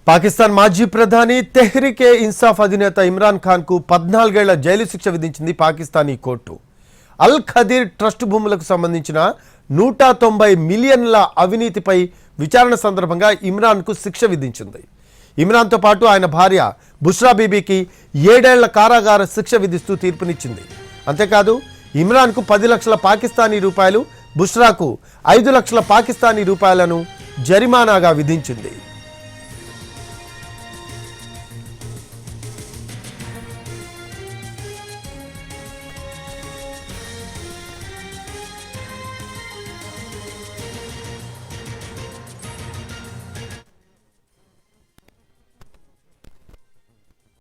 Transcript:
పాకిస్తాన్ మాజీ ప్రధాని తెహ్రీకే ఇన్సాఫ్ అధినేత ఇమ్రాన్ ఖాన్ కు 14 ఏళ్ల జైలు శిక్ష విధించింది పాకిస్తానీ కోర్టు. అల్ ఖదీర్ ట్రస్ట్ భూములకు సంబంధించిన 190 మిలియన్ల అవినీతిపై విచారణ సందర్భంగా ఇమ్రాన్ కు శిక్ష విధించింది. ఇమ్రాన్ తో పాటు ఆయన భార్య బుష్రా బీబీకి 7 ఏళ్ల కారాగార శిక్ష విధిస్తూ తీర్పునిచ్చింది. అంతేకాదు ఇమ్రాన్ కు 10 లక్షల పాకిస్తానీ రూపాయలు, బుష్రాకు 5 లక్షల పాకిస్తానీ రూపాయలను జరిమానాగా విధించింది.